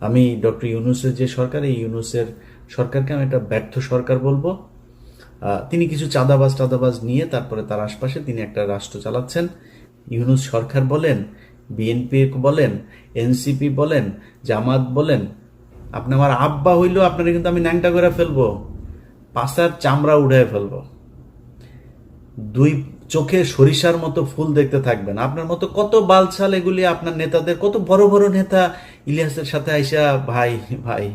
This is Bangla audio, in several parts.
আমি ডক্টর ইউনূসের যে সরকার, এই ইউনূসের সরকারকে আমি একটা ব্যর্থ সরকার বলবো। তিনি কিছু চাঁদাবাজ নিয়ে তারপরে তার আশপাশে তিনি একটা রাষ্ট্র চালাচ্ছেন। ইউনূস সরকার বলেন, বিএনপি বলেন, এনসিপি বলেন, জামাত বলেন, আপনি আমার আব্বা হইলেও আপনারা কিন্তু আমি ন্যাংটা করে ফেলবো, পাছার চামড়া উড়ায় ফেলবো, দুই চোখে সরিষার মতো ফুল দেখতে থাকবেন। আপনার মতো কত বালছাল এগুলি আপনার নেতাদের, কত বড় বড় নেতা ইলিয়াসের সাথে আইসা ভাই ভাই।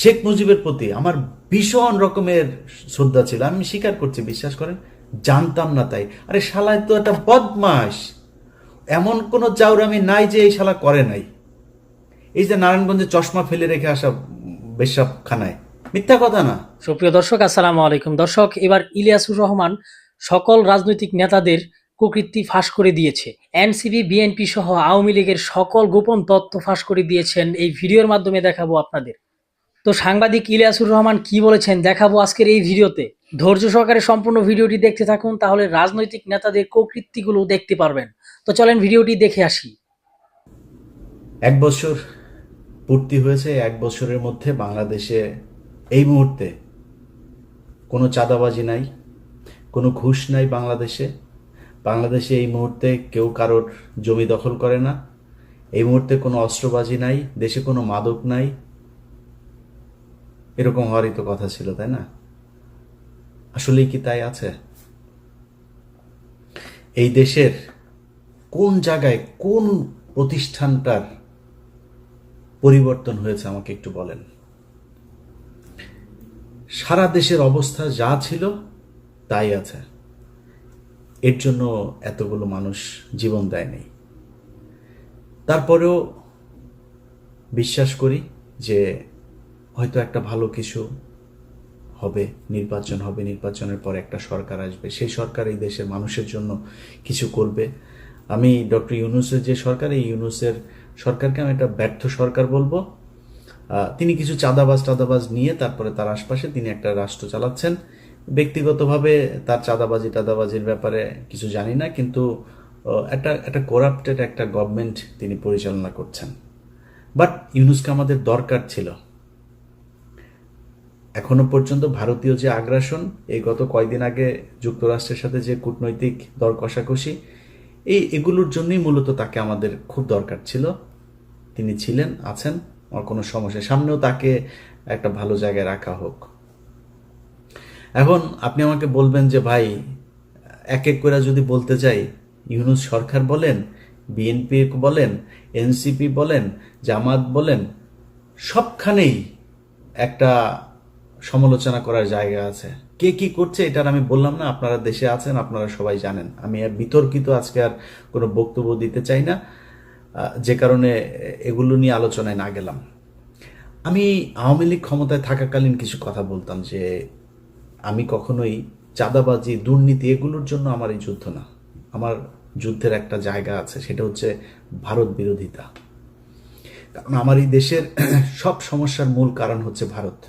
শেখ মুজিবের প্রতি আমার ভীষণ রকমের শ্রদ্ধা ছিল, আমি স্বীকার করছি, বিশ্বাস করেন জানতাম না তাই। আরে শালায় তো একটা বদমাস, এমন কোন চাউরামি নাই যে এই শালা করে নাই। এই যে নারায়ণগঞ্জে চশমা ফেলে রেখে আসা বেশ্যাপ খানায়, মিথ্যা কথা না। সুপ্রিয় দর্শক, আসসালামু আলাইকুম। দর্শক, এবার ইলিয়াসুর রহমান সকল রাজনৈতিক নেতাদের কুকীর্তি ফাঁস করে দিয়েছে। এনসিপি, বিএনপি সহ আওয়ামী লীগের সকল গোপন তথ্য ফাঁস করে দিয়েছেন। এই ভিডিওর মাধ্যমে দেখাবো আপনাদের। তো সাংবাদিক ইলিয়াসুর রহমান কি বলেছেন দেখাবো আজকের এই ভিডিওতে। ধৈর্য সহকারে সম্পূর্ণ ভিডিওটি দেখতে থাকুন, তাহলে রাজনৈতিক নেতাদের কুকীর্তিগুলো দেখতে পারবেন। তো চলেন ভিডিওটি দেখে আসি। 1 বছর পূর্তি হয়েছে। 1 বছরের মধ্যে বাংলাদেশে এই মুহূর্তে কোনো চাঁদাবাজি নাই, কোনো ঘুষ নাই। বাংলাদেশে এই মুহূর্তে কেউ কারোর জমি দখল করে না। এই মুহূর্তে কোনো অস্ত্রবাজি নাই, দেশে কোনো মাদক নাই। এরকম হওয়ারই তো কথা ছিল, তাই না? আসলেই কি তাই আছে? এই দেশের কোন জায়গায় কোন প্রতিষ্ঠানটার পরিবর্তন হয়েছে আমাকে একটু বলেন। সারা দেশের অবস্থা যা ছিল তাই আছে। এর জন্য এতগুলো মানুষ জীবন দেয়নি। তারপরেও বিশ্বাস করি যে হয়তো একটা ভালো কিছু হবে, নির্বাচন হবে, নির্বাচনের পর একটা সরকার আসবে, সেই সরকার এই দেশের মানুষের জন্য কিছু করবে। আমি ডক্টর ইউনূসের যে সরকার, এই ইউনূসের সরকারকে আমি একটা ব্যর্থ সরকার বলবো। তিনি কিছু চাঁদাবাজ নিয়ে তারপরে তার আশপাশে তিনি একটা রাষ্ট্র চালাচ্ছেন। ব্যক্তিগতভাবে তার টাদাবাজির ব্যাপারে কিছু জানি না, কিন্তু একটা একটা করাপ্টেড একটা গভর্নমেন্ট তিনি পরিচালনা করছেন। বাট ইউনূসকে আমাদের দরকার ছিল। এখনো পর্যন্ত ভারতীয় যে আগ্রাসন, এই গত কয়েকদিন আগে যুক্তরাষ্ট্রের সাথে যে কূটনৈতিক দর কষাকষি, এগুলোর জন্যই মূলত তাকে আমাদের খুব দরকার ছিল। তিনি ছিলেন, আছেন, আমার কোনো সমস্যা, সামনেও তাকে একটা ভালো জায়গায় রাখা হোক। এখন আপনি আমাকে বলবেন যে ভাই, এক এক করে যদি বলতে যাই, ইউনূস সরকার বলেন, বিএনপি বলেন, এনসিপি বলেন, জামাত বলেন, সবখানেই একটা সমালোচনা করার জায়গা আছে। কে কি করছে এটার আমি বললাম না, আপনারা দেশে আছেন, আপনারা সবাই জানেন। আমি আর বিতর্কিত আজকে আর কোনো বক্তব্য দিতে চাই না, যে কারণে এগুলো নিয়ে আলোচনায় না গেলাম। আমি আওয়ামী লীগ ক্ষমতায় থাকাকালীন কিছু কথা বলতাম যে আমি কখনোই চাঁদাবাজি, দুর্নীতি এগুলোর জন্য আমার এই যুদ্ধ না। আমার যুদ্ধের একটা জায়গা আছে, সেটা হচ্ছে ভারত বিরোধিতা। কারণ আমার এই দেশের সব সমস্যার মূল কারণ হচ্ছে ভারত।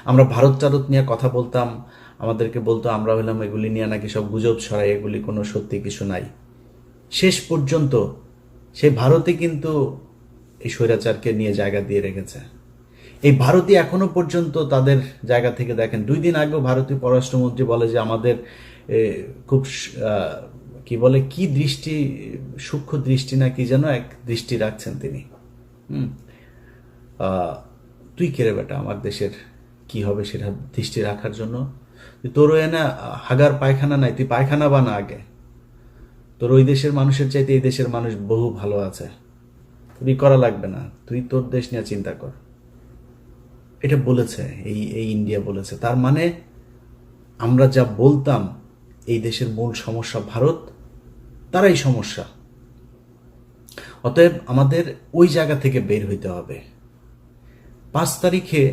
আমরা ভারত টারত নিয়ে কথা বলতাম, আমাদেরকে বলতো আমরা হইলাম এগুলি নিয়ে নাকি সব গুজব ছড়াই, এগুলি কোনো সত্যি কিছু নাই। শেষ পর্যন্ত সেই ভারতে কিন্তু এই স্বৈরাচারকে নিয়ে জায়গা দিয়ে রেখেছে। এই ভারতীয় এখনো পর্যন্ত তাদের জায়গা থেকে দেখেন, 2 দিন আগেও ভারতীয় পররাষ্ট্রমন্ত্রী বলে যে আমাদের খুব কি বলে, কি দৃষ্টি, সূক্ষ্ম দৃষ্টি না কি যেন এক দৃষ্টি রাখছেন তিনি। হুম তুই কে রে বেটা, আমার দেশের কি হবে সেটা দৃষ্টি রাখার জন্য? তোর না হাগার পায়খানা নাই, তুই পায়খানা বানা আগে। তোর ওই দেশের মানুষের চাইতে এই দেশের মানুষ বহু ভালো আছে, তুই করা লাগবে না, তুই তোর দেশ নিয়ে চিন্তা কর। এটা বলেছে এই ইন্ডিয়া বলেছে। তার মানে আমরা যা বলতাম এই দেশের মূল সমস্যা ভারত, তারাই সমস্যা। অতএব আমাদের ওই জায়গা থেকে বের হইতে হবে। 5 তারিখে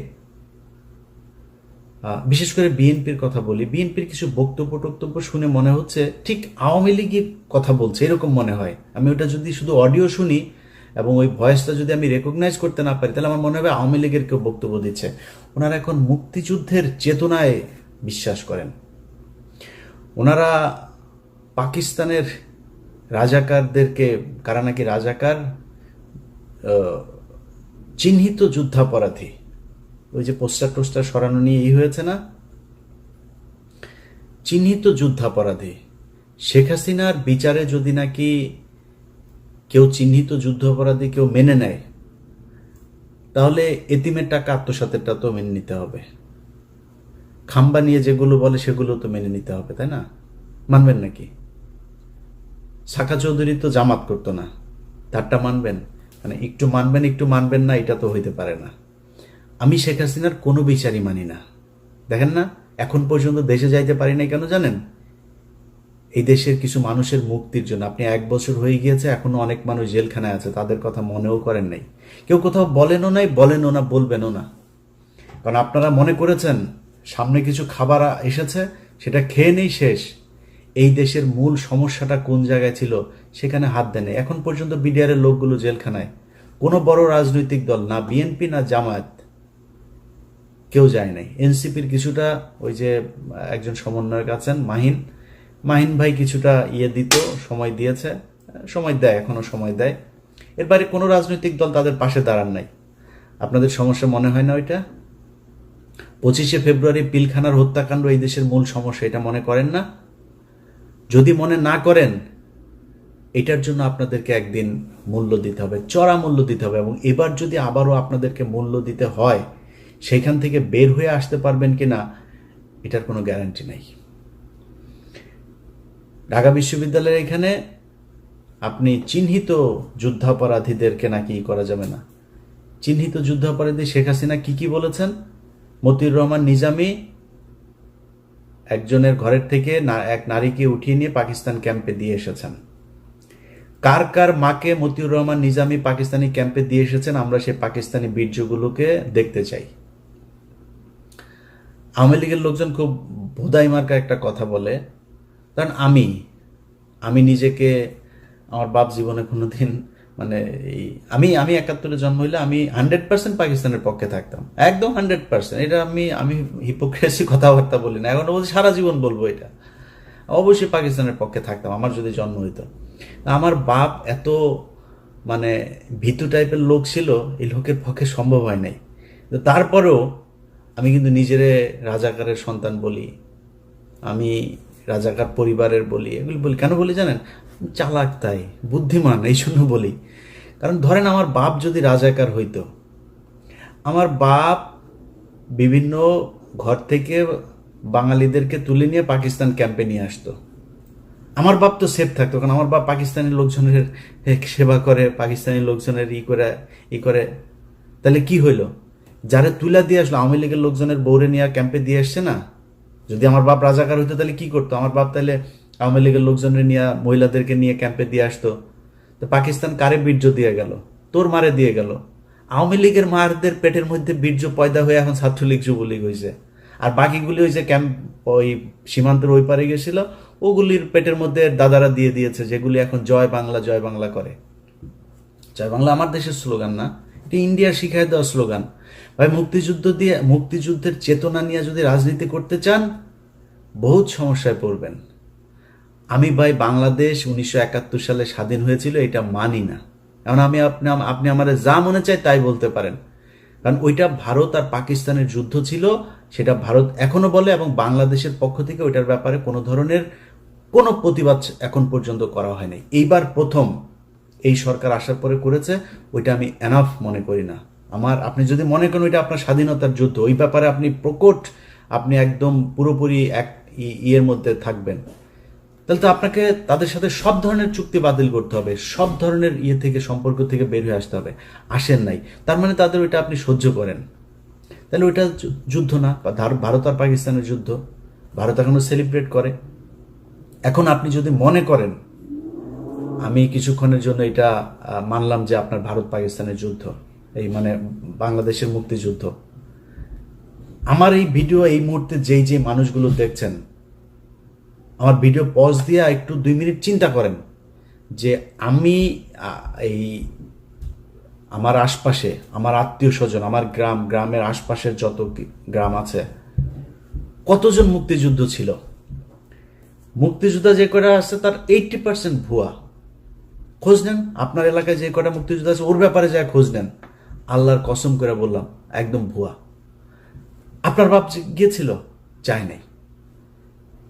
বিশেষ করে বিএনপির কথা বলি, বিএনপির কিছু বক্তব্য শুনে মনে হচ্ছে ঠিক আওয়ামী লীগের কথা বলছে, এরকম মনে হয়। আমি ওটা যদি শুধু অডিও শুনি এবং ওই ভয়েসটা যদি আমি রেকগনাইজ করতে না পারি, তাহলে আমার মনে হবে আওয়ামী লীগের কেউ বক্তব্য দিচ্ছে। ওনারা এখন মুক্তিযুদ্ধের চেতনায় বিশ্বাস করেন। ওনারা পাকিস্তানের রাজাকারদেরকে, কারা নাকি রাজাকার, চিহ্নিত যুদ্ধাপরাধী, ওই যে পোস্টার টোস্টার সরানো নিয়ে হয়েছে না, চিহ্নিত যুদ্ধাপরাধী শেখ হাসিনার বিচারে যদি নাকি কেউ চিহ্নিত যুদ্ধাপরাধী কেউ মেনে নেয়, তাহলে এতিমের টাকা আত্মসাতেরটা তো মেনে নিতে হবে, খাম্বা নিয়ে যেগুলো বলে সেগুলো তো মেনে নিতে হবে, তাই না? মানবেন নাকি? সাকা চৌধুরী তো জামাত করতো না, তারটা মানবেন? মানে একটু মানবেন একটু মানবেন না, এটা তো হইতে পারে না। আমি শেখ হাসিনার কোনো বিচারই মানি না। দেখেন না, এখন পর্যন্ত দেশে যাইতে পারি নাই কেন জানেন? এই দেশের কিছু মানুষের মুক্তির জন্য। আপনি 1 বছর হয়ে গিয়েছে, এখনো অনেক মানুষ জেলখানায় আছে, তাদের কথা মনেও করেন নাই, কেউ কোথাও বলেনও নাই, বলেনও না, বলবেনও না। কারণ আপনারা মনে করেছেন সামনে কিছু খাবার এসেছে, সেটা খেয়ে নেই, শেষ। এই দেশের মূল সমস্যাটা কোন জায়গায় ছিল সেখানে হাত দেন। এখন পর্যন্ত বিডিআরের লোকগুলো জেলখানায়, কোনো বড় রাজনৈতিক দল, না বিএনপি না জামায়াত, কেউ যায় নাই। এনসিপির কিছুটা, ওই যে একজন সমন্বয়ক আছেন মাহিন ভাই কিছুটা দিত, সময় দিয়েছে, সময় দেয়, এখনো সময় দেয়। এর বাইরে কোনো রাজনৈতিক দল তাদের পাশে দাঁড়ান নাই। আপনাদের সমস্যা মনে হয় না ওইটা? 25শে ফেব্রুয়ারি পিলখানার হত্যাকাণ্ড এই দেশের মূল সমস্যা, এটা মনে করেন না? যদি মনে না করেন, এটার জন্য আপনাদেরকে একদিন মূল্য দিতে হবে, চড়া মূল্য দিতে হবে। এবং এবার যদি আবারও আপনাদেরকে মূল্য দিতে হয়, সেখান থেকে বের হয়ে আসতে পারবেন কিনা এটার কোনো গ্যারান্টি নাই। ঢাকা বিশ্ববিদ্যালয়ের এখানে আপনি চিহ্নিত যুদ্ধাপরাধীদেরকে নাকি করা যাবে না। চিহ্নিত যুদ্ধাপরাধী শেখ হাসিনা কি বলেছেন? মতিউর রহমান নিজামী একজনের ঘরের থেকে এক নারীকে উঠিয়ে নিয়ে পাকিস্তান ক্যাম্পে দিয়ে এসেছেন। কার কার মাকে মতিউর রহমান নিজামী পাকিস্তানি ক্যাম্পে দিয়ে এসেছেন, আমরা সেই পাকিস্তানি বীর্যগুলোকে দেখতে চাই। আওয়ামী লীগের লোকজন খুব ভোদাই মার্কা একটা কথা বলে, কারণ আমি নিজেকে, আমার বাপ জীবনে কোনোদিন মানে আমি 71-এ জন্ম হইলে আমি 100% পাকিস্তানের পক্ষে থাকতাম, একদম 100%। এটা আমি হিপোক্রেসি কথাবার্তা বলি না, এখন বলছি সারা জীবন বলবো এটা, অবশ্যই পাকিস্তানের পক্ষে থাকতাম আমার যদি জন্ম হইতো। আমার বাপ এত মানে ভীতু টাইপের লোক ছিল, এই লোকের পক্ষে সম্ভব হয় নাই। তারপরেও আমি কিন্তু নিজেরে রাজাকারের সন্তান বলি, আমি রাজাকার পরিবারের বলি, এগুলি বলি। কেন বলি জানেন? চালাক, তাই বুদ্ধিমান, এই জন্য বলি। কারণ ধরেন আমার বাপ যদি রাজাকার হইতো, আমার বাপ বিভিন্ন ঘর থেকে বাঙালিদেরকে তুলে নিয়ে পাকিস্তান ক্যাম্পে নিয়ে আসতো, আমার বাপ তো সেফ থাকতো। কারণ আমার বাপ পাকিস্তানি লোকজনের সেবা করে, পাকিস্তানি লোকজনের ই করে। তাহলে কি হইলো? যারা তুলা দিয়ে আসলো, আওয়ামী লীগের লোকজনের বৌরে নিয়ে ক্যাম্পে দিয়ে আসছে না। যদি আমার বাপ রাজাকার হইতো তাহলে কি করতো? আমার বাপ তাহলে আওয়ামী লীগের লোকজনের নিয়ে, মহিলাদেরকে নিয়ে ক্যাম্পে দিয়ে আসতো। তো পাকিস্তান কারে বীর্য দিয়ে গেল? তোর মারে দিয়ে গেল। আওয়ামী লীগের মারদের পেটের মধ্যে বীর্য পয়দা হয়ে এখন ছাত্রলীগ যুবলীগ হয়েছে। আর বাকিগুলি ওই যে ক্যাম্প, ওই সীমান্তের ওই পারে গেছিল, ওগুলির পেটের মধ্যে দাদারা দিয়ে দিয়েছে, যেগুলি এখন জয় বাংলা করে। জয় বাংলা আমার দেশের স্লোগান না, এটা ইন্ডিয়ার শিখায় দেওয়া স্লোগান। ভাই, মুক্তিযুদ্ধের চেতনা নিয়ে যদি রাজনীতি করতে চান, বহুত সমস্যায় পড়বেন। আমি ভাই, বাংলাদেশ 1971 সালে স্বাধীন হয়েছিল, এটা মানি না। এখন আপনি আমার যা মনে চায় তাই বলতে পারেন, কারণ ওইটা ভারত আর পাকিস্তানের যুদ্ধ ছিল, সেটা ভারত এখনো বলে, এবং বাংলাদেশের পক্ষ থেকে ওইটার ব্যাপারে কোনো ধরনের কোনো প্রতিবাদ এখন পর্যন্ত করা হয়নি। এইবার প্রথম এই সরকার আসার পরে করেছে, ওইটা আমি এনাফ মনে করি না। আপনি যদি মনে করেন ওইটা আপনার স্বাধীনতার যুদ্ধ, ওই ব্যাপারে আপনি প্রকট, আপনি একদম পুরোপুরি এক ইয়ের মধ্যে থাকবেন, তাহলে তো আপনাকে তাদের সাথে সব ধরনের চুক্তি বাতিল করতে হবে, সব ধরনের থেকে সম্পর্ক থেকে বের হয়ে আসতে হবে। আসেন নাই, তার মানে তাদের ওইটা আপনি সহ্য করেন। তাহলে ওইটা যুদ্ধ না, ভারত আর পাকিস্তানের যুদ্ধ, ভারত এখনো সেলিব্রেট করে। এখন আপনি যদি মনে করেন, আমি কিছুক্ষণের জন্য এটা মানলাম যে আপনার ভারত পাকিস্তানের যুদ্ধ, এই মানে বাংলাদেশের মুক্তিযুদ্ধ। আমার এই ভিডিও এই মুহূর্তে যেই মানুষগুলো দেখছেন, আমার ভিডিও পজ দিয়ে একটু 2 মিনিট চিন্তা করেন যে আমি আমার আশপাশে, আমার আত্মীয় স্বজন, আমার গ্রামের আশপাশের যত গ্রাম আছে, কতজন মুক্তিযুদ্ধ ছিল। মুক্তিযোদ্ধা যে কটা আছে তার 80% ভুয়া। খোঁজ নেন, আপনার এলাকায় যে কটা মুক্তিযোদ্ধা আছে ওর ব্যাপারে যা খোঁজ নেন। আল্লাহর কসম করে বললাম একদম ভুয়া। আপনার বাপ গিয়েছিল? যায় নাই।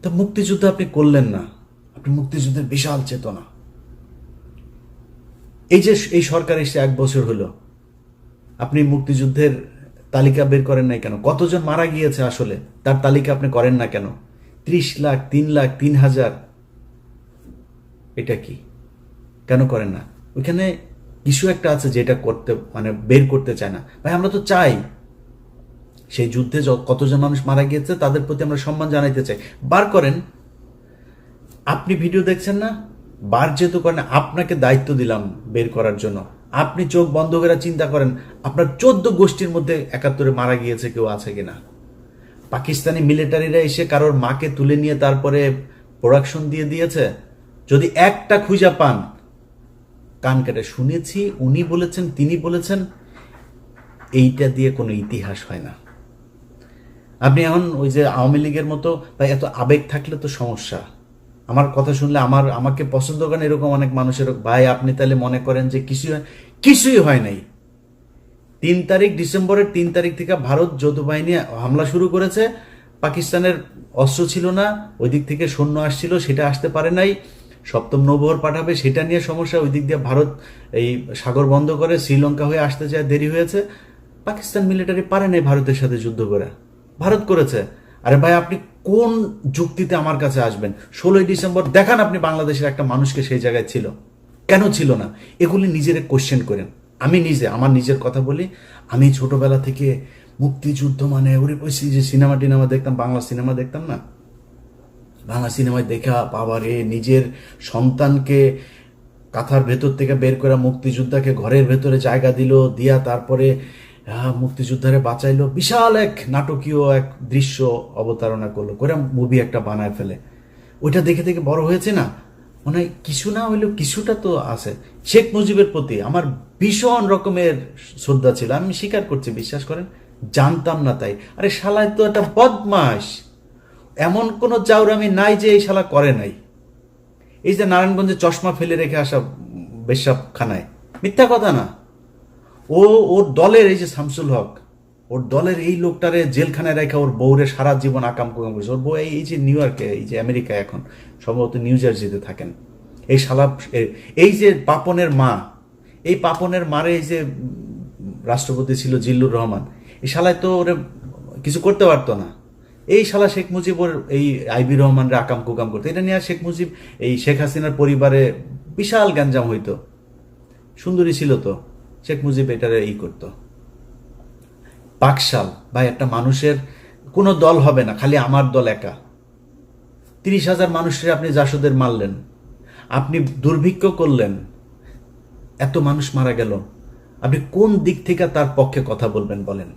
তা মুক্তিযুদ্ধ আপনি করলেন না, আপনি মুক্তিযুদ্ধের বিশাল চেতনা। এই যে এই সরকার এসে 1 বছর হলো, আপনি মুক্তিযুদ্ধের তালিকা বের করেন নাই কেন? কতজন মারা গিয়েছে আসলে তার তালিকা আপনি করেন না কেন? 30 লাখ, 3 লাখ, 3,000, এটা কি কেন করেন না? ওইখানে কিছু একটা আছে যেটা করতে মানে বের করতে চায় না। ভাই আমরা তো চাই সেই যুদ্ধে কতজন মানুষ মারা গিয়েছে তাদের প্রতি আমরা সম্মান জানাইতে চাই, বার করেন। আপনি ভিডিও দেখছেন না, বার যেহেতু করেন, আপনাকে দায়িত্ব দিলাম বের করার জন্য। আপনি চোখ বন্ধ করে চিন্তা করেন আপনার 14 গোষ্ঠীর মধ্যে 71-এ মারা গিয়েছে কেউ আছে কিনা। পাকিস্তানি মিলিটারিরা এসে কারোর মাকে তুলে নিয়ে তারপরে প্রোডাকশন দিয়ে দিয়েছে, যদি একটা খুঁজা পান কান কেটে শুনেছি, উনি বলেছেন, তিনি বলেছেন, এইটা দিয়ে কোনো ইতিহাস হয় না। আপনি এখন ওই যে আওয়ামী লীগের মতো বা এত আবেগ থাকলে তো সমস্যা। আমার কথা শুনলে আমাকে পছন্দ করেন এরকম অনেক মানুষের, ভাই আপনি তাহলে মনে করেন যে কিছুই হয় নাই। 3 তারিখ, ডিসেম্বরের 3 তারিখ থেকে ভারত যৌথ বাহিনী হামলা শুরু করেছে। পাকিস্তানের অস্ত্র ছিল না, ওই দিক থেকে সৈন্য আসছিল, সেটা আসতে পারে নাই। 7ম নৌবহর পাঠাবে, সেটা নিয়ে সমস্যা। ওই দিক দিয়ে ভারত এই সাগর বন্ধ করে শ্রীলঙ্কা হয়ে আসতে চায়, দেরি হয়েছে। পাকিস্তান মিলিটারি পারে নাই ভারতের সাথে যুদ্ধ করে, ভারত করেছে। আরে ভাই আপনি কোন যুক্তিতে আমার কাছে আসবেন? 16ই ডিসেম্বর দেখান আপনি বাংলাদেশের একটা মানুষকে সেই জায়গায় ছিল, কেন ছিল না? এগুলি নিজের কোশ্চেন করেন। আমি আমার নিজের কথা বলি, আমি ছোটবেলা থেকে মুক্তিযুদ্ধ মানে ওরে কইছি যে সিনেমা টিনেমা দেখতাম, বাংলা সিনেমা দেখতাম না, বাংলা সিনেমায় দেখা বাবারে নিজের সন্তানকে কাঁথার ভেতর থেকে বের করে মুক্তিযোদ্ধাকে ঘরের ভেতরে জায়গা দিয়া তারপরে মুক্তিযোদ্ধারে বাঁচাইলো, বিশাল এক নাটকীয় এক দৃশ্য অবতারণা করলো করে মুভি একটা বানায় ফেলে। ওইটা দেখে দেখে বড় হয়েছে না, মানে কিছু না হইলেও কিছুটা তো আছে। শেখ মুজিবের প্রতি আমার ভীষণ রকমের শ্রদ্ধা ছিল, আমি স্বীকার করছি, বিশ্বাস করেন জানতাম না তাই। আরে শালায় তো একটা বদমাস, এমন কোনো চাউরামি নাই যে এই শালা করে নাই। এই যে নারায়ণগঞ্জে চশমা ফেলে রেখে আসা বেশ্যাখানায়, মিথ্যা কথা না। ওর দলের এই যে শামসুল হক, ওর দলের এই লোকটারে জেলখানায় রেখা ওর বউরে সারা জীবন আকাম কুকাম করেছে। ওর বউ এই যে নিউ ইয়র্কে, এই যে আমেরিকায়, এখন সম্ভবত নিউ জার্সিতে থাকেন। এই শালা, এই যে পাপনের মা, এই পাপনের মারে এই যে রাষ্ট্রপতি ছিল জিল্লুর রহমান, এই শালায় তো ওরে কিছু করতে পারতো না। এই শালা শেখ মুজিব ওর এই আইবি রহমানরে আকাম কুকাম করতো। এটা নিয়ে শেখ মুজিব এই শেখ হাসিনার পরিবারে বিশাল গ্যাঞ্জাম হইতো। সুন্দরী ছিল তো, শেখ মুজিব এটারে করতো। বাকশাল ভাই, একটা মানুষের কোনো দল হবে না, খালি আমার দল একা। 30,000 মানুষের আপনি জাসদের মারলেন, আপনি দুর্ভিক্ষ করলেন, এত মানুষ মারা গেল, আপনি কোন দিক থেকে তার পক্ষে কথা বলবেন বলেন?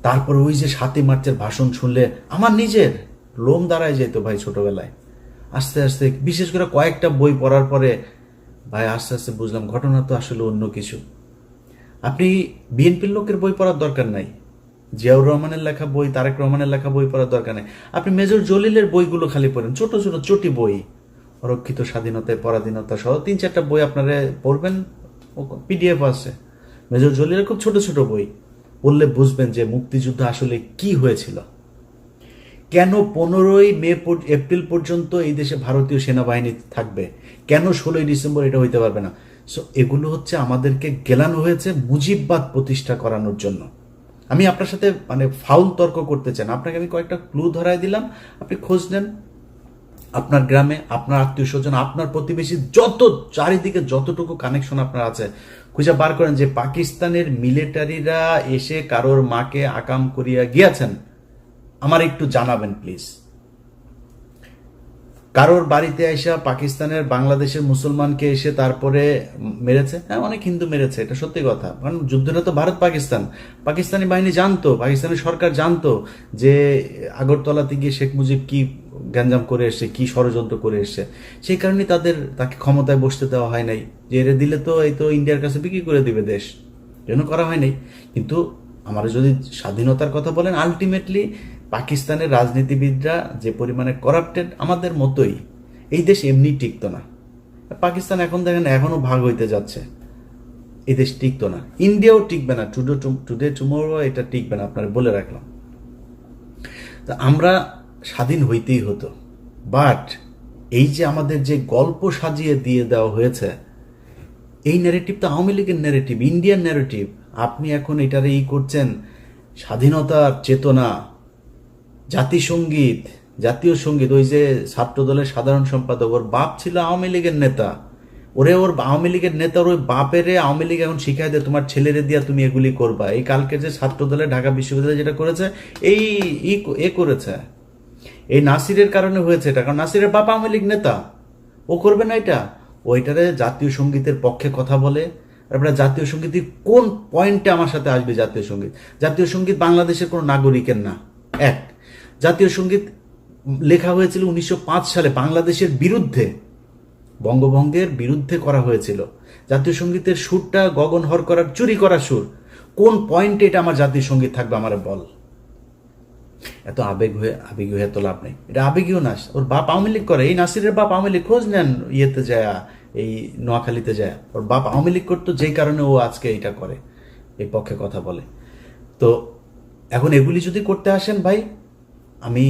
তারপর ওই যে 7ই মার্চের ভাষণ শুনলে আমার নিজের লোম দাঁড়ায় যেত ভাই। ছোটবেলায় আস্তে আস্তে, বিশেষ করে কয়েকটা বই পড়ার পরে ভাই আস্তে আস্তে বুঝলাম ঘটনা তো আসলে অন্য কিছু। আপনি বিএনপির লোকের বই পড়ার দরকার নাই, জিয়াউর রহমানের লেখা বই, তারেক রহমানের লেখা বই পড়ার দরকার নেই। আপনি মেজর জলিলের বইগুলো খালি পড়েন, ছোট ছোট চটি বই, অরক্ষিত স্বাধীনতায় পরাধীনতা সহ 3-4টা বই আপনারা পড়বেন, পিডিএফ আছে মেজর জলিলের, খুব ছোট ছোট বই পড়লে বুঝবেন যে মুক্তিযুদ্ধ আসলে কি হয়েছিল, কেন 15ই এপ্রিল পর্যন্ত এই দেশে ভারতীয় সেনাবাহিনী থাকবে, কেন 16ই ডিসেম্বর এটা হইতে পারবে না। সো এগুলো হচ্ছে আমাদেরকে গেলানো হয়েছে মুজিববাদ প্রতিষ্ঠা করানোর জন্য। আমি আপনার সাথে মানে ফাউল তর্ক করতে চান, আপনাকে আমি কয়েকটা ক্লু ধরাই দিলাম, আপনি খোঁজ নেন আপনার গ্রামে, আপনার আত্মীয় স্বজন, আপনার প্রতিবেশী, যত চারিদিকে যতটুকু কানেকশন আপনার আছে খুঁজে বার করেন যে পাকিস্তানের মিলিটারিরা এসে কারোর মাকে আকাম করিয়া গিয়েছেন, আমার একটু জানাবেন প্লিজ। কারোর বাড়িতে এসে পাকিস্তানের বাংলাদেশের মুসলমানকে এসে তারপরে মেরেছে? হ্যাঁ, অনেক হিন্দু মেরেছে, এটা সত্যি কথা। কারণ যুদ্ধটা তো ভারত পাকিস্তান, পাকিস্তানি বাহিনী জানতো, পাকিস্তানের সরকার জানতো যে আগরতলাতে গিয়ে শেখ মুজিব কি গ্যাঞ্জাম করে এসছে, কি ষড়যন্ত্র করে এসছে। সেই কারণে তাকে ক্ষমতায় বসতে দেওয়া হয় নাই, যে এর দিলে তো এই তো ইন্ডিয়ার কাছে বিক্রি করে দিবে দেশ, জন্য করা হয় নাই। কিন্তু আমরা যদি স্বাধীনতার কথা বলেন, আলটিমেটলি পাকিস্তানের রাজনীতিবিদরা যে পরিমাণে করাপ্টেড, আমাদের মতোই, এই দেশ এমনি টিকতো না। পাকিস্তান এখন দেখেন এখনো ভাগ হইতে যাচ্ছে, এই দেশ টিকতো না, ইন্ডিয়াও টিকবে না, টুডে টুমোরো এটা টিকবে না, আপনারা বলে রাখলাম। তা আমরা স্বাধীন হইতেই হতো, বাট এই যে আমাদের যে গল্প সাজিয়ে দিয়ে দেওয়া হয়েছে, এই ন্যারেটিভ তো আওয়ামী লীগের ন্যারেটিভ, ইন্ডিয়ান ন্যারেটিভ। আপনি এখন এটারে করছেন স্বাধীনতার চেতনা, জাতিসঙ্গীত, জাতীয় সঙ্গীত। ওই যে ছাত্র দলের সাধারণ সম্পাদক, ওর বাপ ছিল আওয়ামী লীগের নেতা, ওর আওয়ামী লীগের নেতার ওই বাপেরে আওয়ামী লীগ এখন শিখাই দেয় তোমার ছেলেরে দিয়া তুমি এগুলি করবা। এই কালকে যে ছাত্র দলে ঢাকা বিশ্ববিদ্যালয় যেটা করেছে, এ করেছে, এই নাসিরের কারণে হয়েছে এটা, কারণ নাসিরের বাপ আওয়ামী লীগ নেতা, ও করবে না এটা। ওইটারে জাতীয় সঙ্গীতের পক্ষে কথা বলে। তারপরে জাতীয় সঙ্গীত কোন পয়েন্টে আমার সাথে আসবে? জাতীয় সঙ্গীত, জাতীয় সঙ্গীত বাংলাদেশের কোনো নাগরিকের না। এক, জাতীয় সঙ্গীত লেখা হয়েছিল 1905 সালে বাংলাদেশের বিরুদ্ধে, বঙ্গভঙ্গের বিরুদ্ধে করা হয়েছিল। জাতীয় সঙ্গীতের সুরটা গগন হর করার, চুরি করা সুর। কোন পয়েন্টে এটা আমার জাতীয় সঙ্গীত থাকবে? আমার বল। এত আবেগী হয়ে তো লাভ নেই, এটা আবেগীয় না। ওর বাপ আওয়ামী লীগ করে, এই নাসিরের বাপ আওয়ামী লীগ, খোঁজ নেন ইয়েতে যায়, এই নোয়াখালীতে যায়, ওর বাপ আওয়ামী লীগ করতো, যেই কারণে ও আজকে এইটা করে, এই পক্ষে কথা বলে। তো এখন এগুলি যদি করতে আসেন ভাই, আমি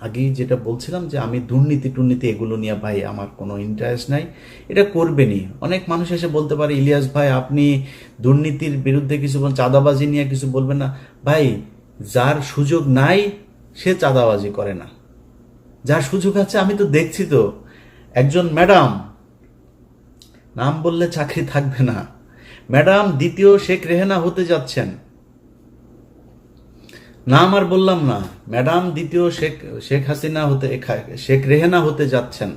আগেই যেটা বলছিলাম যে আমি দুর্নীতি এগুলো নিয়ে ভাই আমার কোনো ইন্টারেস্ট নাই, এটা করবেনই। অনেক মানুষ এসে বলতে পারে ইলিয়াস ভাই আপনি দুর্নীতির বিরুদ্ধে কিছু বলেন, চাঁদাবাজি নিয়ে কিছু বলবেন না। ভাই, যার সুযোগ নাই সে চাঁদাবাজি করে না, যার সুযোগ আছে, আমি তো দেখছি তো, একজন ম্যাডাম, নাম বললে চাকরি থাকবে না, ম্যাডাম দ্বিতীয় শেখ রেহেনা হতে যাচ্ছেন, নাম আর বললাম না, ম্যাডাম দ্বিতীয় শেখ হাসিনা হতে, শেখ রেহেনা হতে যাচ্ছেন।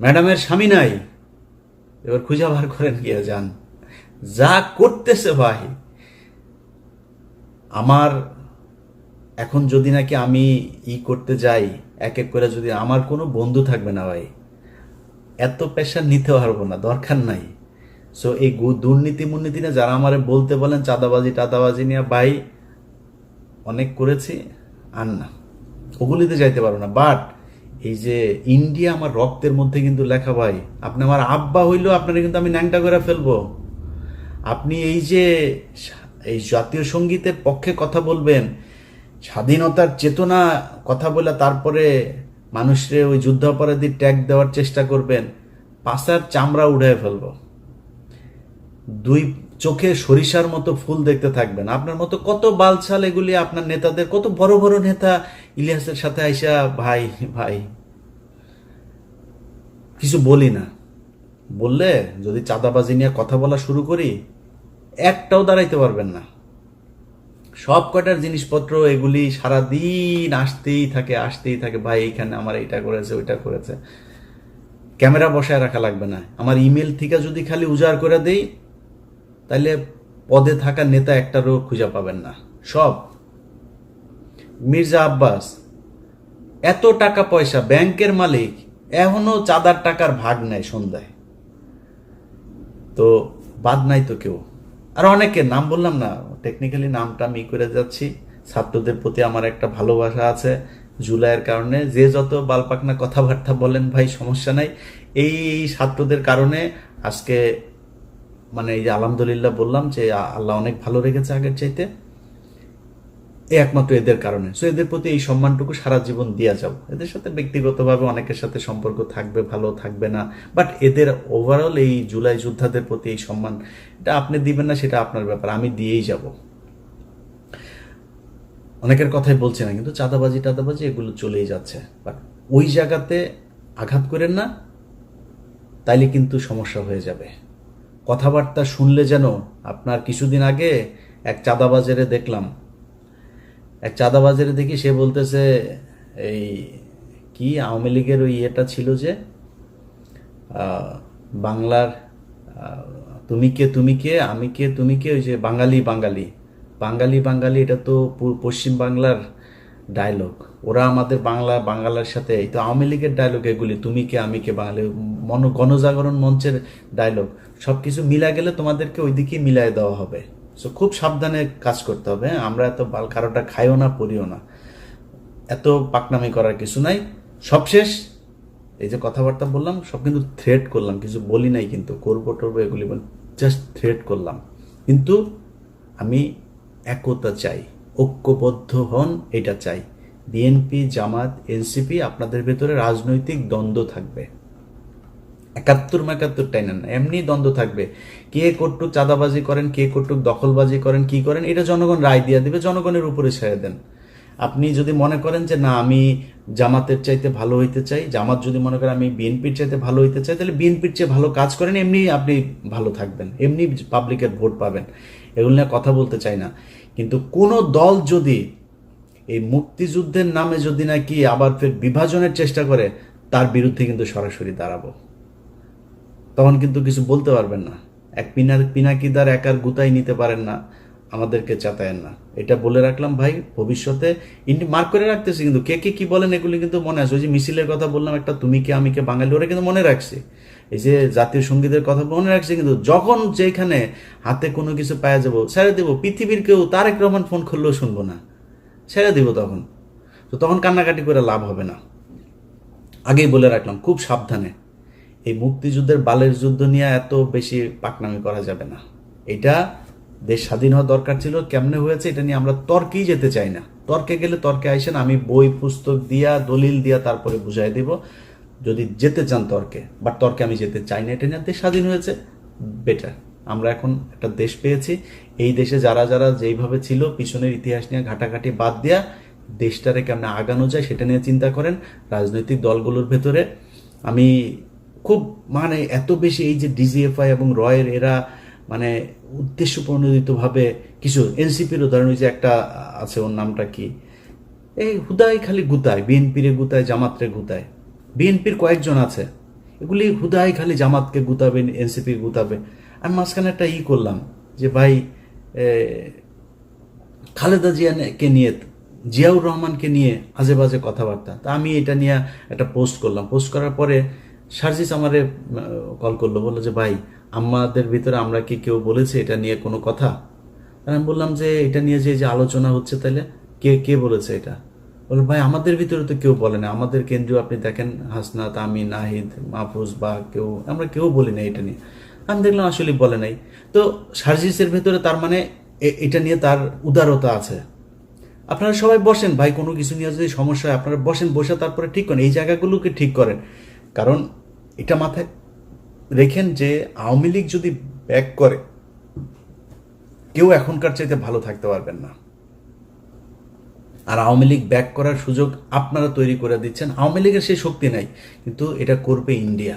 ম্যাডামের স্বামী নাই, এবার খুঁজে বার করেন গিয়ে যান। যা করতেছে ভাই, আমার এখন যদি নাকি আমি করতে যাই এক এক করে, যদি আমার কোনো বন্ধু থাকবে না ভাই, এত প্রেশার নিতে পারবো না, দরকার নাই। সো এই দুর্নীতি মুর্নীতি নিয়ে যারা আমারে বলতে বলেন চাঁদাবাজি নিয়ে, ভাই অনেক করেছি, আর না, ওগুলিতে যাইতে পারবো না। বাট এই যে ইন্ডিয়া আমার রক্তের মধ্যে কিন্তু লেখা ভাই, আপনি আমার আব্বা হইলেও আপনারা কিন্তু আমি ন্যাংটা করে ফেলবো। আপনি এই যে এই জাতীয় সঙ্গীতের পক্ষে কথা বলবেন, স্বাধীনতার চেতনা কথা বলে তারপরে মানুষরে ওই যুদ্ধাপরাধী ট্যাগ দেওয়ার চেষ্টা করবেন, পাশার চামড়া উড়ায় ফেলবো। দুই চোখে সরিষার মতো ফুল দেখতে থাকবেন। আপনার মতো কত বালছাল এগুলি, আপনার নেতাদের, কত বড় বড় নেতা ইলিয়াসের সাথে আইসা ভাই ভাই কিছু বলি না, বললে যদি চাঁদাবাজি নিয়ে কথা বলা শুরু করি, একটাও দাঁড়াইতে পারবেন না। সব কয়টার জিনিসপত্র এগুলি সারাদিন আসতেই থাকে ভাই, এইখানে আমার এইটা করেছে ওইটা করেছে। ক্যামেরা বসায় রাখা লাগবে না, আমার ইমেল থেকে যদি খালি উজাড় করে দেই, তাইলে পদে থাকা নেতা একটারও খুঁজে পাবেন না। সব মির্জা আব্বাস এত টাকা পয়সা, ব্যাংকের মালিক, এখনো চাঁদার টাকার ভাগ নেয় সন্ধ্যায়, তো বাদ নাই তো কেউ। আর অনেকের নাম বললাম না, টেকনিক্যালি নামটা আমি করে যাচ্ছি। ছাত্রদের প্রতি আমার একটা ভালোবাসা আছে জুলাইয়ের কারণে, যে যত বালপাকনা কথাবার্তা বলেন ভাই সমস্যা নাই। এই ছাত্রদের কারণে আজকে মানে এই যে আলহামদুলিল্লাহ বললাম যে আল্লাহ অনেক ভালো রেখেছে আগের চাইতে, একমাত্র এদের কারণে। সো এদের প্রতি এই সম্মানটুকু সারা জীবন দিয়া যাও। এদের সাথে ব্যক্তিগতভাবে অনেকের সাথে সম্পর্ক থাকবে, ভালো থাকবে না, বাট এদের ওভারঅল এই জুলাই যোদ্ধাদের প্রতি এই সম্মান, এটা আপনি দিবেন না সেটা আপনার ব্যাপার, আমি দিয়েই যাব। অনেকের কথাই বলছি না, কিন্তু চাঁদাবাজি এগুলো চলেই যাচ্ছে, বাট ওই জায়গাতে আঘাত করেন না, তাইলে কিন্তু সমস্যা হয়ে যাবে। কথাবার্তা শুনলে যেন আপনার, কিছুদিন আগে এক চাঁদাবাজারে দেখলাম, দেখি সে বলতেছে এই কি আওয়ামী লীগের ওই ইয়েটা ছিল যে বাংলার তুমি কে আমি কে তুমি কে, ওই যে বাঙালি, এটা তো পশ্চিম বাংলার ডায়লগ, ওরা আমাদের বাংলার সাথে, এই তো আওয়ামী লীগের ডায়লগ এগুলি, তুমি কে আমি কে, বাঙালি গণজাগরণ মঞ্চের ডায়লগ, সবকিছু মিলা গেলে তোমাদেরকে ওইদিকে মিলাই দেওয়া হবে। সো খুব সাবধানে কাজ করতে হবে। আমরা এত কারোটা খাইও না, পড়িও না, এত পাকনামি করার কিছু নাই। সবশেষ এই যে কথাবার্তা বললাম সব কিন্তু থ্রেট করলাম, কিছু বলি নাই, কিন্তু করবো টরবো এগুলি জাস্ট থ্রেট করলাম। কিন্তু আমি একতা চাই, ঐক্যবদ্ধ হন, এটা চাই। বিএনপি, জামাত, এনসিপি, আপনাদের ভেতরে রাজনৈতিক দ্বন্দ্ব থাকবে, 71 টাইনেন না, এমনি দ্বন্দ্ব থাকবে। কে কটুক চাঁদাবাজি করেন, কে কটুক দখলবাজি করেন, কি করেন, এটা জনগণ রায় দিয়ে দিবে, জনগণের উপরে ছেড়ে দেন। আপনি যদি মনে করেন যে না আমি জামাতের চাইতে ভালো হইতে চাই, জামাত যদি মনে করেন আমি বিএনপির চাইতে ভালো হইতে চাই, তাহলে বিএনপির চেয়ে ভালো কাজ করেন, এমনি আপনি ভালো থাকবেন, এমনি পাবলিকের ভোট পাবেন। এগুলো নিয়ে কথা বলতে চাই না। কিন্তু কোনো দল যদি এই মুক্তিযুদ্ধের নামে যদি নাকি আবার ফের বিভাজনের চেষ্টা করে, তার বিরুদ্ধে কিন্তু সরাসরি দাঁড়াবো। তখন কিন্তু কিছু বলতে পারবেন না। এক পিনাকিদার একার গুতাই নিতে পারেন না, আমাদেরকে চাতায়েন না। এটা বলে রাখলাম ভাই, ভবিষ্যতে মার্ক করে রাখতেছি, কিন্তু কে কে কি বলেন এগুলি কিন্তু মনে আছে। ওই যে মিছিলের কথা বললাম, একটা তুমি কে আমি কে বাঙালি, ওরা কিন্তু মনে রাখছে। এই যে জাতীয় সঙ্গীতের কথা মনে রাখছে, কিন্তু যখন যেখানে হাতে কোনো কিছু পাওয়া যাবো ছেড়ে দেবো। পৃথিবীর কেউ তারেক রহমান ফোন করলেও শুনবো না, ছেড়ে দিব তখন। তো তখন কান্নাকাটি করে লাভ হবে না। আগেই বলে রাখলাম, খুব সাবধানে। এই মুক্তিযুদ্ধের বালের যুদ্ধ নিয়ে এত বেশি পাকনামি করা যাবে না। এটা দেশ স্বাধীন হওয়া দরকার ছিল, কেমনে হয়েছে এটা নিয়ে আমরা তর্কেই যেতে চাই না। তর্কে গেলে তর্কে আইসেন, আমি বই পুস্তক দিয়া দলিল দিয়া তারপরে বুঝাই দেব যদি যেতে চান তর্কে। বাট তর্কে আমি যেতে চাই না। এটা নিয়ে দেশ স্বাধীন হয়েছে, বেটার। আমরা এখন একটা দেশ পেয়েছি। এই দেশে যারা যারা যেইভাবে ছিল, পিছনের ইতিহাস নিয়ে ঘাটাঘাটি বাদ দিয়া দেশটারে কেমনে আগানো যায় সেটা নিয়ে চিন্তা করেন। রাজনৈতিক দলগুলোর ভেতরে আমি খুব মানে এত বেশি এই যে ডিজিএফআই এবং রয়ের এরা মানে উদ্দেশ্য প্রণোদিতভাবে কিছু, এনসিপির উদাহরণ, ওই যে একটা আছে, ওর নামটা কি, এই হুদাই খালি গুতায়, বিএনপিরে গুতায়, জামাতরে গুতায়। বিএনপির কয়েকজন আছে, এগুলি হুদাই খালি জামাতকে গুতাবে, এনসিপি গুতাবে। আমি মাঝখানে একটা করলাম যে ভাই খালেদা জিয়াকে নিয়ে, জিয়াউর রহমানকে নিয়ে আজে বাজে কথাবার্তা। তা আমি এটা নিয়ে একটা পোস্ট করলাম। পোস্ট করার পরে সার্জিস আমারে কল করলো, বললো যে ভাই আমাদের ভিতরে আমরা কি কেউ বলেছে এটা নিয়ে কোনো কথা? আমি বললাম যে এটা নিয়ে যে আলোচনা হচ্ছে, তাহলে কে কে বলেছে এটা? বলল ভাই আমাদের ভিতরে তো কেউ বলে না, আমাদের কেন্দ্রীয় আপনি দেখেন হাসনাত, আমি, নাহিদ, মাহফুজ বা কেউ, আমরা কেউ বলি না এটা নিয়ে। আমি দেখলাম আসলে বলে নাই। তো সার্জিসের ভেতরে তার মানে এটা নিয়ে তার উদারতা আছে। আপনারা সবাই বসেন ভাই, কোনো কিছু নিয়ে যদি সমস্যা হয় আপনারা বসেন, বসে তারপরে ঠিক করেন, এই জায়গাগুলোকে ঠিক করেন। কারণ এটা মাথায় রেখেন যে আওয়ামী লীগ যদি ব্যাক করে, কেউ এখনকার চাইতে ভালো থাকতে পারবেন না। আর আওয়ামী লীগ ব্যাক করার সুযোগ আপনারা তৈরি করে দিচ্ছেন। আওয়ামী লীগের সেই শক্তি নাই, কিন্তু এটা করবে ইন্ডিয়া।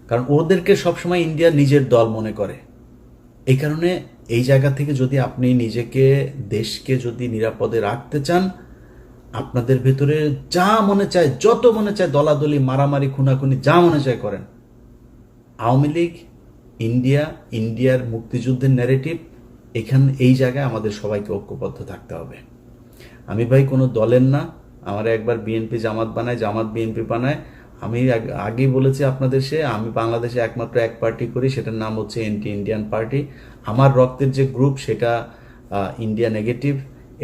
কারণ ওদেরকে সবসময় ইন্ডিয়া নিজের দল মনে করে। এই কারণে এই জায়গা থেকে যদি আপনি নিজেকে, দেশকে যদি নিরাপদে রাখতে চান, আপনাদের ভেতরে যা মনে চায়, যত মনে চায় দলাদলি, মারামারি, খুনাখুনি, যা মনে চায় করেন। আওয়ামী লীগ, ইন্ডিয়া, ইন্ডিয়ার মুক্তিযুদ্ধের ন্যারেটিভ, এই জায়গায় আমাদের সবাইকে ঐক্যবদ্ধ থাকতে হবে। আমি ভাই কোনো দলের না, আমার একবার বিএনপি জামাত বানায়, জামাত বিএনপি বানায়। আমি আগেই বলেছি আপনাদের, আমি বাংলাদেশে একমাত্র এক পার্টি করি, সেটার নাম হচ্ছে এন্টি ইন্ডিয়ান পার্টি। আমার রক্তের যে গ্রুপ সেটা ইন্ডিয়া নেগেটিভ,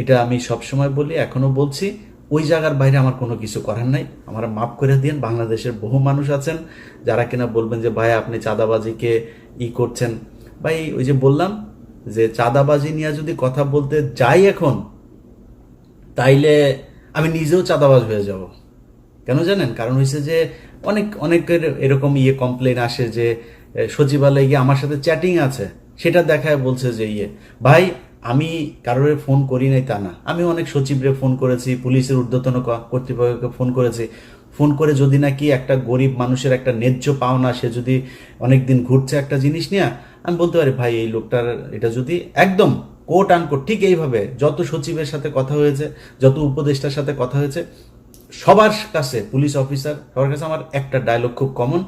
এটা আমি সবসময় বলি, এখনো বলছি। ওই জায়গার বাইরে আমার কোনো কিছু করার নাই, আমার মাফ করে দিন। বাংলাদেশের বহু মানুষ আছেন যারা কিনা বলবেন যে ভাই আপনি চাঁদাবাজিকে করছেন। ভাই ওই যে বললাম যে চাঁদাবাজি নিয়ে যদি কথা বলতে যাই এখন, তাইলে আমি নিজেও চাঁদাবাজ হয়ে যাব। কেন জানেন? কারণ হয়েছে যে অনেকের এরকম কমপ্লেন আসে যে সচিবালয়ে গিয়ে আমার সাথে চ্যাটিং আছে, সেটা দেখায় বলছে যে ভাই আমি কারোর ফোন করি নাই তা না, আমি অনেক সচিবরে ফোন করেছি, পুলিশের ঊর্ধ্বতন কর্তৃপক্ষকে ফোন করেছি। ফোন করে যদি নাকি একটা গরিব মানুষের একটা ন্যায্য পাওনা, সে যদি অনেকদিন ঘুরছে একটা জিনিস নিয়ে, আমি বলতে পারি ভাই এই লোকটার এটা যদি একদম কোট আনকোট ঠিক এইভাবে যত সচিবের সাথে কথা হয়েছে, যত উপদেষ্টার সাথে কথা হয়েছে, সবার কাছে, পুলিশ অফিসার সবার কাছে আমার একটা ডায়লগ খুব কমন,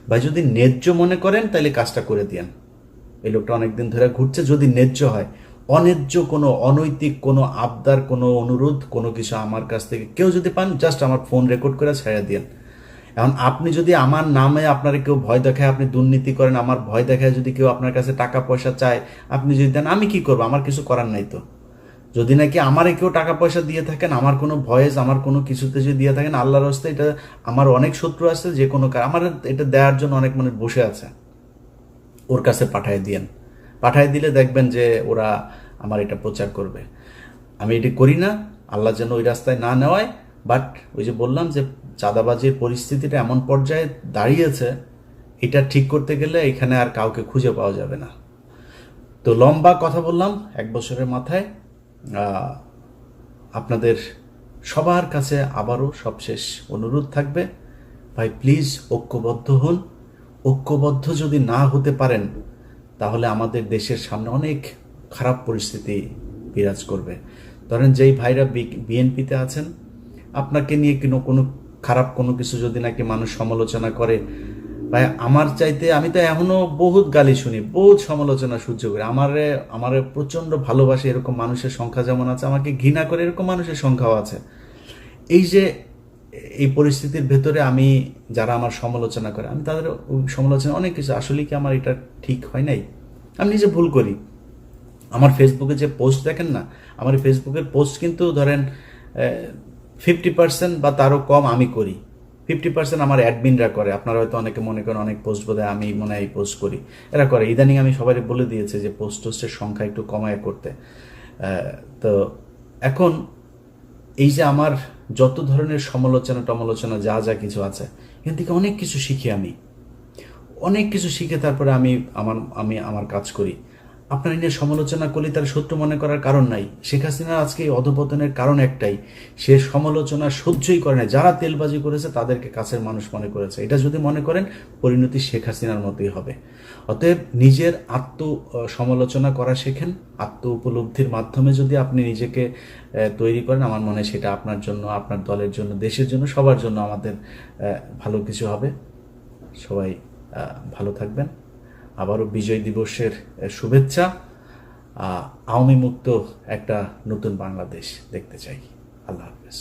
ভাই যদি ন্যায্য মনে করেন তাহলে কাজটা করে দিয়েন। এই লোকটা অনেকদিন ধরে ঘুরছে, যদি ন্যায্য হয়। অন্যায্য কোনো, অনৈতিক কোনো আবদার, কোনো অনুরোধ, কোনো কিছু আমার কাছ থেকে কেউ যদি পান, জাস্ট আমার ফোন রেকর্ড করে ছেড়ে দিয়েন। এখন আপনি যদি আমার নামে আপনারা কেউ ভয় দেখায়, আপনি দুর্নীতি করেন, আমার ভয় দেখায় যদি কেউ আপনার কাছে টাকা পয়সা চায়, আপনি যদি দেন, আমি কি করবো? আমার কিছু করার নাই তো। যদি নাকি আমারে কেউ টাকা পয়সা দিয়ে থাকেন, আমার কোনো ভয়েস, আমার কোনো কিছুতে যদি দিয়ে থাকেন, আল্লাহর রাস্তায়, এটা আমার অনেক শত্রু আছে, যে কোনো আমার এটা দেওয়ার জন্য অনেক মানুষ বসে আছে। ওর কাছে পাঠায় দিলে দেখবেন যে ওরা আমার এটা প্রচার করবে। আমি এটি করি না, আল্লাহ যেন ওই রাস্তায় না নেওয়ায়। বাট ওই যে বললাম যে চাঁদাবাজির পরিস্থিতিটা এমন পর্যায়ে দাঁড়িয়েছে, এটা ঠিক করতে গেলে এখানে আর কাউকে খুঁজে পাওয়া যাবে না। তো লম্বা কথা বললাম 1 বছরের মাথায়। আপনাদের সবার কাছে আবারও সবশেষ অনুরোধ থাকবে, ভাই প্লিজ ঐক্যবদ্ধ হন। ঐক্যবদ্ধ যদি না হতে পারেন তাহলে আমাদের দেশের সামনে অনেক খারাপ পরিস্থিতি বিরাজ করবে। ধরেন যেই ভাইরা বিএনপিতে আছেন, আপনাকে নিয়ে কোনো খারাপ কোনো কিছু যদি নাকি মানুষ সমালোচনা করে, ভাই আমার চাইতে আমি তো এখনো বহুত গালি শুনি, বহুত সমালোচনা সহ্য করি। আমারে প্রচন্ড ভালোবাসে এরকম মানুষের সংখ্যা যেমন আছে, আমাকে ঘৃণা করে এরকম মানুষের সংখ্যাও আছে। এই যে এই পরিস্থিতির ভেতরে আমি যারা আমার সমালোচনা করে, আমি তাদের সমালোচনা অনেক কিছু, আসলে কি আমার এটা ঠিক হয় নাই, আমি নিজে ভুল করি। আমার ফেসবুকে যে পোস্ট দেখেন না, আমার ফেসবুকের পোস্ট কিন্তু ধরেন 50% বা তারও কম আমি করি, 50% আমার অ্যাডমিনরা করে। আপনারা হয়তো অনেকে মনে করেন অনেক পোস্ট বোধহয় আমি মনে হয় পোস্ট করি, এরা করে। ইদানিং আমি সবাই বলে দিয়েছে যে পোস্টের সংখ্যা একটু কমায় করতে। তো এখন এই যে আমার যত ধরনের সমালোচনা যা যা কিছু আছে, এখান থেকে অনেক কিছু শিখি, আমি অনেক কিছু শিখে তারপরে আমি আমার কাজ করি। আপনার নিয়ে সমালোচনা করলে তার শত্রু মনে করার কারণ নাই। শেখ হাসিনার আজকে এই অধপতনের কারণ একটাই, সে সমালোচনা সহ্যই করে না। যারা তেলবাজি করেছে তাদেরকে কাছের মানুষ মনে করেছে। এটা যদি মনে করেন পরিণতি শেখ হাসিনার মতোই হবে। অতএব নিজের সমালোচনা করা শেখেন। আত্ম উপলব্ধির মাধ্যমে যদি আপনি নিজেকে তৈরি করেন, আমার মনে হয় সেটা আপনার জন্য, আপনার দলের জন্য, দেশের জন্য, সবার জন্য আমাদের ভালো কিছু হবে। সবাই ভালো থাকবেন। আবারও বিজয় দিবসের শুভেচ্ছা। আওয়ামী মুক্ত একটা নতুন বাংলাদেশ দেখতে চাই। আল্লাহ হাফেজ।